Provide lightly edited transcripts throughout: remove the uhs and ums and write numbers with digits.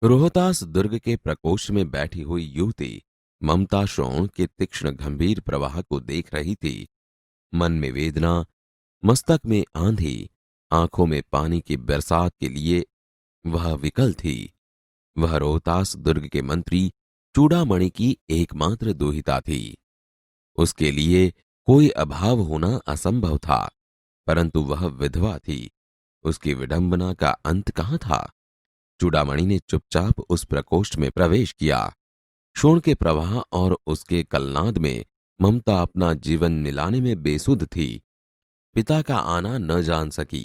रोहतास दुर्ग के प्रकोष्ठ में बैठी हुई युवती ममता शोण के तीक्ष्ण गंभीर प्रवाह को देख रही थी। मन में वेदना, मस्तक में आंधी, आंखों में पानी की बरसात के लिए वह विकल थी। वह रोहतास दुर्ग के मंत्री चूड़ामणि की एकमात्र दुहिता थी। उसके लिए कोई अभाव होना असंभव था, परंतु वह विधवा थी। उसकी विडंबना का अंत कहाँ था? चूड़ामणि ने चुपचाप उस प्रकोष्ठ में प्रवेश किया। शोण के प्रवाह और उसके कलनाद में ममता अपना जीवन मिलाने में बेसुध थी। पिता का आना न जान सकी।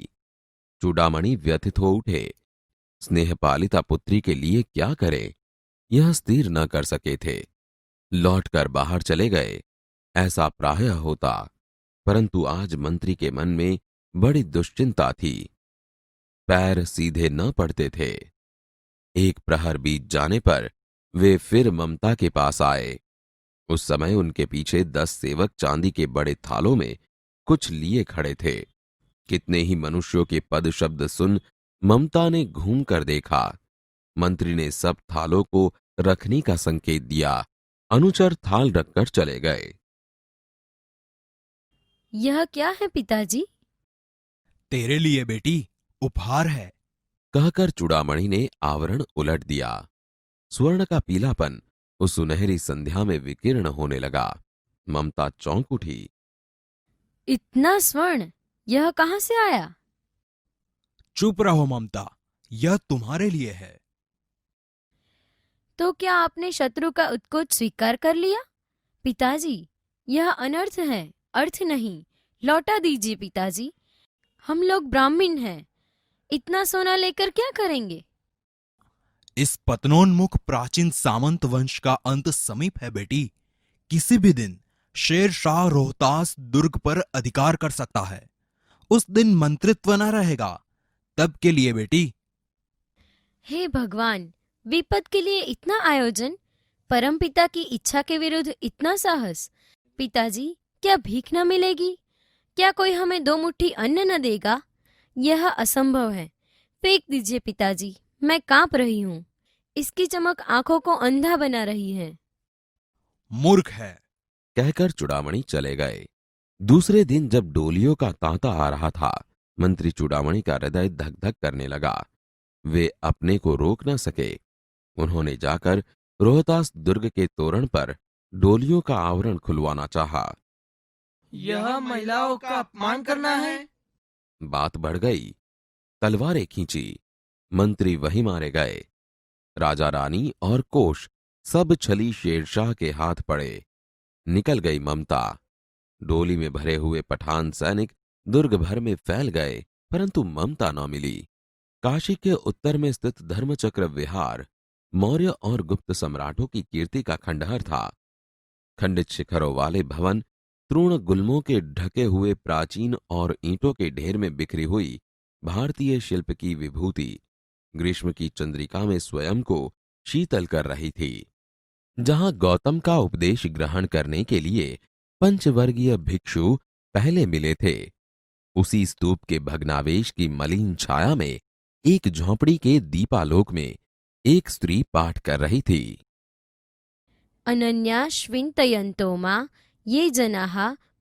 चूड़ामणि व्यथित हो उठे। स्नेहपालिता पुत्री के लिए क्या करे, यह स्थिर न कर सके थे। लौटकर बाहर चले गए, ऐसा प्रायः होता, परंतु आज मंत्री के मन में बड़ी दुश्चिंता थी। पैर सीधे न पड़ते थे। एक प्रहर बीत जाने पर वे फिर ममता के पास आए। उस समय उनके पीछे 10 सेवक चांदी के बड़े थालों में कुछ लिए खड़े थे। कितने ही मनुष्यों के पद शब्द सुन ममता ने घूम कर देखा। मंत्री ने सब थालों को रखने का संकेत दिया। अनुचर थाल रखकर चले गए। यह क्या है पिताजी? तेरे लिए बेटी, उपहार है। कहकर चूड़ामणि ने आवरण उलट दिया। स्वर्ण का पीलापन उस सुनहरी संध्या में विकीर्ण होने लगा। ममता चौंक उठी। इतना स्वर्ण यह कहाँ से आया? चुप रहो ममता, यह तुम्हारे लिए है। तो क्या आपने शत्रु का उत्कोच स्वीकार कर लिया? पिताजी, यह अनर्थ है, अर्थ नहीं। लौटा दीजिए पिताजी। हम लोग ब्राह्मण हैं, इतना सोना लेकर क्या करेंगे? इस पतनोन्मुख प्राचीन सामंत वंश का अंत समीप है बेटी। किसी भी दिन शेर शाह रोहतास दुर्ग पर अधिकार कर सकता है। उस दिन मंत्रित्व न रहेगा। तब के लिए बेटी। हे भगवान, विपद के लिए इतना आयोजन, परमपिता की इच्छा के विरुद्ध इतना साहस। पिताजी, क्या भीख न मिलेगी? क्या कोई हमें 2 मुट्ठी अन्न न देगा? यह असंभव है। फेंक दीजिए पिताजी, मैं कांप रही हूँ। इसकी चमक आंखों को अंधा बना रही है। मूर्ख है। कहकर चूड़ामणि चले गए। दूसरे दिन जब डोलियों का तांता आ रहा था, मंत्री चूड़ामणि का हृदय धक धक करने लगा। वे अपने को रोक न सके। उन्होंने जाकर रोहतास दुर्ग के तोरण पर डोलियों का आवरण खुलवाना चाहा। यह महिलाओं का अपमान करना है। बात बढ़ गई। तलवारें खींची। मंत्री वहीं मारे गए। राजा रानी और कोष सब छली शेरशाह के हाथ पड़े। निकल गई ममता। डोली में भरे हुए पठान सैनिक दुर्ग भर में फैल गए, परंतु ममता न मिली। काशी के उत्तर में स्थित धर्मचक्र विहार मौर्य और गुप्त सम्राटों की कीर्ति का खंडहर था। खंडित शिखरों वाले भवन, तृण गुल्मों के ढके हुए प्राचीन और ईंटों के ढेर में बिखरी हुई भारतीय शिल्प की विभूति ग्रीष्म की चंद्रिका में स्वयं को शीतल कर रही थी। जहां गौतम का उपदेश ग्रहण करने के लिए पंचवर्गीय भिक्षु पहले मिले थे, उसी स्तूप के भग्नावेश की मलिन छाया में एक झोंपड़ी के दीपालोक में एक स्त्री पाठ कर रही थी। अनन्या श्विन्तयन्तो मां ये जनाः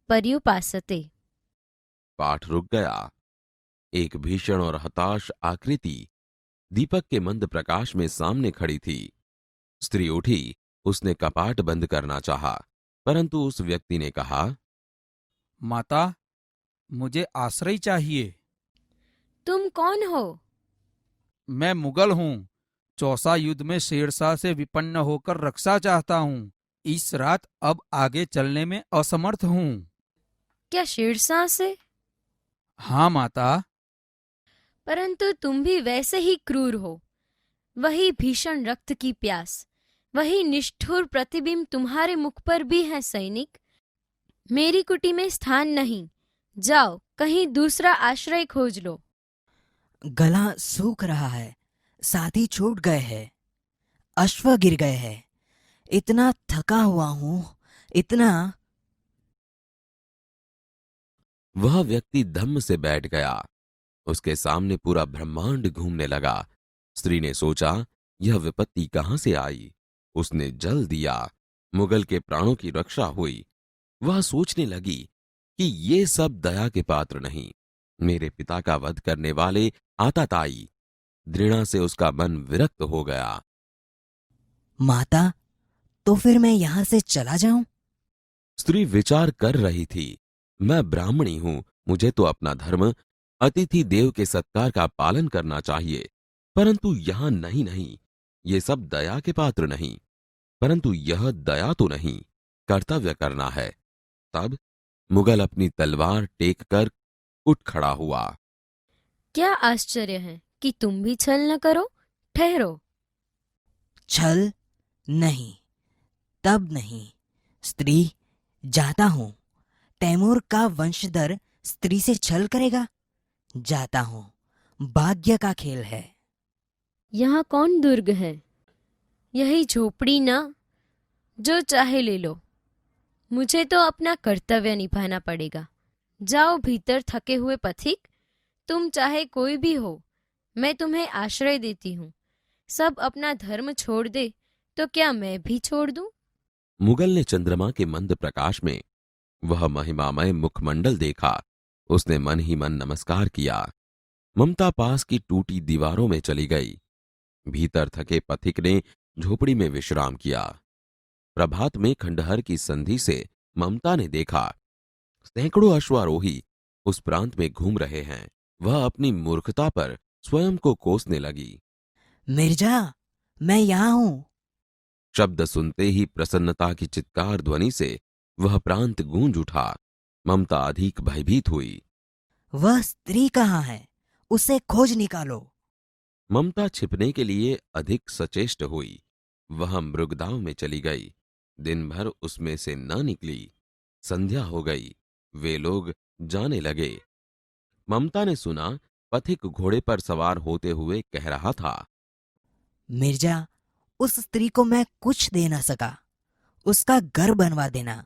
पर्युपासते। पाठ रुक गया। एक भीषण और हताश आकृति दीपक के मंद प्रकाश में सामने खड़ी थी। स्त्री उठी। उसने कपाट बंद करना चाहा, परंतु उस व्यक्ति ने कहा, माता, मुझे आश्रय चाहिए। तुम कौन हो? मैं मुगल हूँ। चौसा युद्ध में शेरशाह से विपन्न होकर रक्षा चाहता हूँ। इस रात अब आगे चलने में असमर्थ हूँ। क्या शेरशाह से? हाँ माता। परंतु तुम भी वैसे ही क्रूर हो। वही भीषण रक्त की प्यास, वही निष्ठुर प्रतिबिंब तुम्हारे मुख पर भी है सैनिक। मेरी कुटी में स्थान नहीं, जाओ कहीं दूसरा आश्रय खोज लो। गला सूख रहा है, साथी छूट गए हैं, अश्व गिर गए हैं। इतना थका हुआ हूं, इतना। वह व्यक्ति धम्म से बैठ गया। उसके सामने पूरा ब्रह्मांड घूमने लगा। स्त्री ने सोचा यह विपत्ति कहां से आई? उसने जल दिया, मुगल के प्राणों की रक्षा हुई। वह सोचने लगी कि ये सब दया के पात्र नहीं, मेरे पिता का वध करने वाले आताताई। घृणा से उसका मन विरक्त हो गया। माता, तो फिर मैं यहां से चला जाऊं? स्त्री विचार कर रही थी, मैं ब्राह्मणी हूं, मुझे तो अपना धर्म अतिथि देव के सत्कार का पालन करना चाहिए, परंतु यहां नहीं नहीं, ये सब दया के पात्र नहीं। परंतु यह दया तो नहीं, कर्तव्य करना है। तब मुगल अपनी तलवार टेक कर उठ खड़ा हुआ। क्या आश्चर्य है कि तुम भी छल न करो। ठहरो। छल नहीं, तब नहीं। स्त्री, जाता हूं। तैमूर का वंशधर स्त्री से छल करेगा? जाता हूं, भाग्य का खेल है। यहाँ कौन दुर्ग है? यही झोपड़ी ना? जो चाहे ले लो, मुझे तो अपना कर्तव्य निभाना पड़ेगा। जाओ भीतर थके हुए पथिक, तुम चाहे कोई भी हो, मैं तुम्हें आश्रय देती हूँ। सब अपना धर्म छोड़ दे तो क्या मैं भी छोड़ दूं? मुगल ने चंद्रमा के मंद प्रकाश में वह महिमामय मुखमंडल देखा। उसने मन ही मन नमस्कार किया। ममता पास की टूटी दीवारों में चली गई। भीतर थके पथिक ने झोपड़ी में विश्राम किया। प्रभात में खंडहर की संधि से ममता ने देखा, सैकड़ों अश्वारोही उस प्रांत में घूम रहे हैं। वह अपनी मूर्खता पर स्वयं को कोसने लगी। मिर्जा, मैं यहां हूं। शब्द सुनते ही प्रसन्नता की चित्कार ध्वनि से वह प्रांत गूंज उठा। ममता अधिक भयभीत हुई। वह स्त्री कहाँ है? उसे खोज निकालो। ममता छिपने के लिए अधिक सचेष्ट हुई। वह मृगदाव में चली गई। दिन भर उसमें से न निकली। संध्या हो गई। वे लोग जाने लगे। ममता ने सुना पथिक घोड़े पर सवार होते हुए कह रहा था, मिर्जा, उस स्त्री को मैं कुछ दे न सका। उसका घर बनवा देना,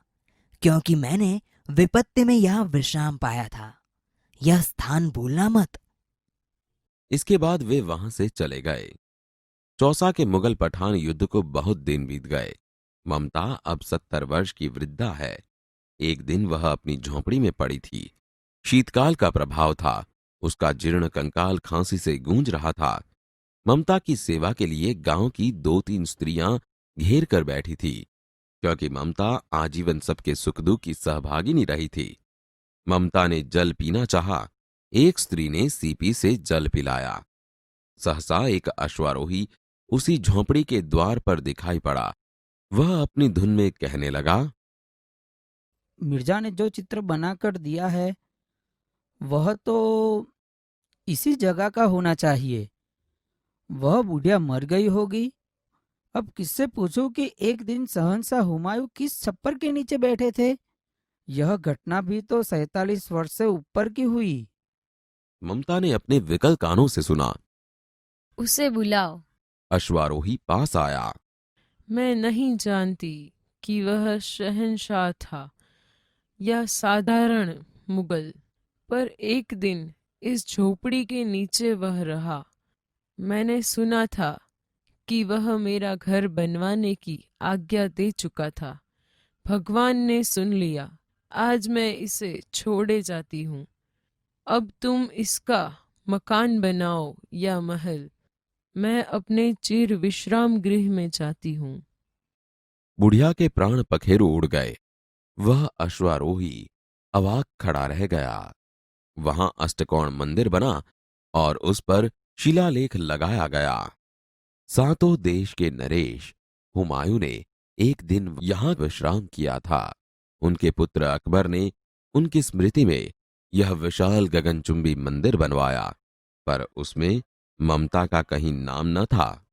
क्योंकि मैंने विपत्ति में यह विश्राम पाया था। यह स्थान भूलना मत। इसके बाद वे वहां से चले गए। चौसा के मुगल पठान युद्ध को बहुत दिन बीत गए। ममता अब 70 वर्ष की वृद्धा है। एक दिन वह अपनी झोंपड़ी में पड़ी थी। शीतकाल का प्रभाव था। उसका जीर्ण कंकाल खांसी से गूंज रहा था। ममता की सेवा के लिए गांव की 2-3 स्त्रियां घेर कर बैठी थी, क्योंकि ममता आजीवन सबके सुख दुख की सहभागिनी रही थी। ममता ने जल पीना चाहा। एक स्त्री ने सीपी से जल पिलाया। सहसा एक अश्वारोही उसी झोंपड़ी के द्वार पर दिखाई पड़ा। वह अपनी धुन में कहने लगा, मिर्जा ने जो चित्र बनाकर दिया है वह तो इसी जगह का होना चाहिए। वह बुढ़िया मर गई होगी। अब किससे पूछूं कि एक दिन शहंशाह हुमायूं किस छप्पर के नीचे बैठे थे। यह घटना भी तो 47 वर्ष से ऊपर की हुई। ममता ने अपने विकल कानों से सुना। उसे बुलाओ। अश्वारोही पास आया। मैं नहीं जानती कि वह शहंशाह था या साधारण मुगल, पर एक दिन इस झोपड़ी के नीचे वह रहा। मैंने सुना था कि वह मेरा घर बनवाने की आज्ञा दे चुका था। भगवान ने सुन लिया। आज मैं इसे छोड़े जाती हूँ। अब तुम इसका मकान बनाओ या महल। मैं अपने चिर विश्राम गृह में जाती हूँ। बुढ़िया के प्राण पखेरु उड़ गए। वह अश्वारोही अवाक खड़ा रह गया। वहां अष्टकोण मंदिर बना और उस पर शिलालेख लगाया गया। 7 देश के नरेश हुमायूं ने एक दिन यहां विश्राम किया था। उनके पुत्र अकबर ने उनकी स्मृति में यह विशाल गगनचुंबी मंदिर बनवाया, पर उसमें ममता का कहीं नाम न था।